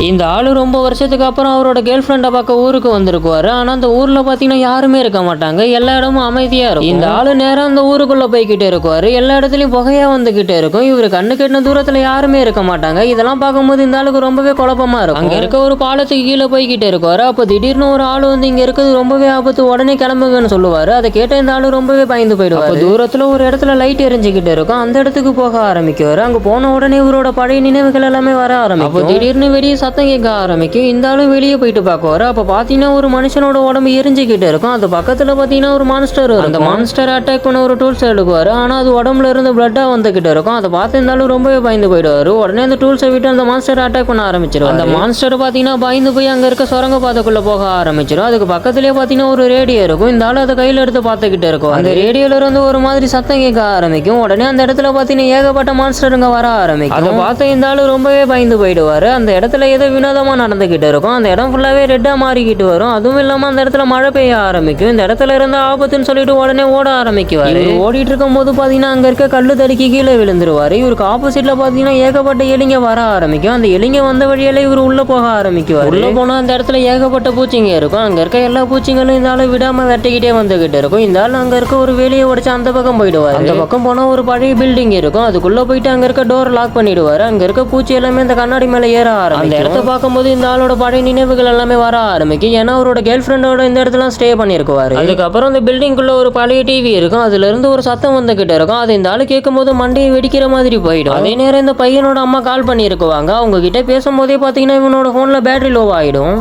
இந்த ஆளு ரொம்ப வருஷத்துக்கு அப்புறம் அவரோட கேர்ள் ஃப்ரெண்டை பார்க்க ஊருக்கு வந்திருக்குவாரு. ஆனா அந்த ஊர்ல பாத்தீங்கன்னா யாருமே இருக்க மாட்டாங்க. எல்லா இடமும் அமைதியா இருக்கும். இந்த ஆளு நேரா அந்த ஊருக்குள்ள போய்கிட்டே இருக்குவாரு. எல்லா இடத்துலயும் புகையா வந்துகிட்டே இருக்கும். இவரு கண்ணு கெட்டின தூரத்துல யாருமே இருக்க மாட்டாங்க. இதெல்லாம் பார்க்கும்போது இந்த ஆளுக்கு ரொம்பவே குழப்பமா இருக்கும். அங்க இருக்க ஒரு பாலத்துக்கு கீழே போய்கிட்டே இருக்குவாரு. அப்ப திடீர்னு ஒரு ஆளு வந்து இங்க இருக்கிறது ரொம்பவே ஆபத்து, உடனே கிளம்புங்கன்னு சொல்லுவாரு. அதை கேட்ட இந்த ஆளு ரொம்பவே பயந்து போயிடுவாரு. தூரத்துல ஒரு இடத்துல லைட் எரிஞ்சுக்கிட்டு இருக்கும். அந்த இடத்துக்கு போக ஆரம்பிக்குவாரு. அங்க போன உடனே இவரோட பழைய நினைவுகள் எல்லாமே வர ஆரம்பிக்கும். திடீர்னு வெளியே சத்தம் கேட்க ஆரம்பிக்கும். இந்த ஆளும் வெளியே போயிட்டு பார்க்குவாரு. அப்ப பாத்தீங்கன்னா ஒரு மனுஷனோட உடம்பு எரிஞ்சுக்கிட்டு இருக்கும். அது பக்கத்துல பாத்தீங்கன்னா ஒரு மான்ஸ்டர் வரும். அந்த மான்ஸ்டர் அட்டாக் பண்ண ஒரு டூல்ஸ் எடுக்குவாரு. ஆனா அது உடம்புல இருந்து பிளட்டா வந்துகிட்டு இருக்கும். அதை பார்த்து இருந்தாலும் ரொம்பவே பயந்து போயிடுவாரு. உடனே அந்த டூல்ஸை விட்டு அந்த மான்ஸ்டர் அட்டாக் பண்ண ஆரம்பிச்சிடும். அந்த மான்ஸ்டர் பாத்தீங்கன்னா பயந்து போய் அங்க இருக்க சுரங்க பாதைக்குள்ள போக ஆரம்பிச்சிடும். அதுக்கு பக்கத்துலயே பாத்தீங்கன்னா ஒரு ரேடியோ இருக்கும். இந்த ஆளு அதை கையில எடுத்து பார்த்துக்கிட்டு இருக்கும். அந்த ரேடியோல இருந்து ஒரு மாதிரி சத்தம் கேட்க ஆரம்பிக்கும். உடனே அந்த இடத்துல பாத்தீங்கன்னா ஏகப்பட்ட மான்ஸ்டருங்க வர ஆரம்பிக்கும். அதை பார்த்து இந்த ஆளு ரொம்பவே பயந்து போயிடுவாரு. அந்த இடத்துல ஏதோ வினோதமா நடந்துகிட்டு இருக்கும். அந்த இடம் ஃபுல்லாவே ரெட்டா மாறிக்கிட்டு வரும். அதுவும் இல்லாம அந்த இடத்துல மழை பெய்ய ஆரம்பிக்கும். இந்த இடத்துல இருந்த ஆபத்துன்னு சொல்லிட்டு உடனே ஓட ஆரம்பிக்குவாரு. ஓடிட்டு இருக்கும் போது பாத்தீங்கன்னா அங்க இருக்க கல்லு தடுக்கி கீழே விழுந்துருவாரு. இவருக்கு ஆப்போசிட்ல பாத்தீங்கன்னா ஏகப்பட்ட எலிங்க வர ஆரம்பிக்கும். அந்த எலிங்க வந்த வழியில இவர் உள்ள போக ஆரம்பிக்குவார். உள்ள போனா அந்த இடத்துல ஏகப்பட்ட பூச்சிங்க இருக்கும். அங்க இருக்க எல்லா பூச்சிங்களும் இந்த ஆளு விடாம வெட்டிக்கிட்டே வந்துகிட்டு இருக்கும். இந்த ஆள் அங்க இருக்க ஒரு வேலையை உடைச்சு அந்த பக்கம் போயிடுவாரு. அந்த பக்கம் போனா ஒரு பழைய பில்டிங் இருக்கும். அதுக்குள்ள போயிட்டு அங்க இருக்க டோர் லாக் பண்ணிடுவாரு. அங்க இருக்க பூச்சி எல்லாமே இந்த கண்ணாடி மேல ஏற ஆரம்பிக்கும். அந்த இடத்த பார்க்கும்போது இந்த ஆளோட பழைய நினைவுகள் எல்லாமே வர ஆரம்பிக்கும். ஏன்னா அவரோட கேர்ள் ஃப்ரெண்டோட இந்த இடத்துல ஸ்டே பண்ணியிருக்குவாரு. அதுக்கப்புறம் அந்த பில்டிங்குள்ள ஒரு பழைய டிவி இருக்கும். அதுல இருந்து ஒரு சத்தம் வந்துகிட்டு இருக்கும். அது இந்த ஆளு கேட்கும் போது மண்டையை வெடிக்கிற மாதிரி போயிடும். அதே நேரம் இந்த பையனோட அம்மா கால் பண்ணியிருக்குவாங்க. அவங்க கிட்ட பேசும்போதே பாத்தீங்கன்னா இவனோட போன்ல பேட்டரி லோ ஆயிடும்.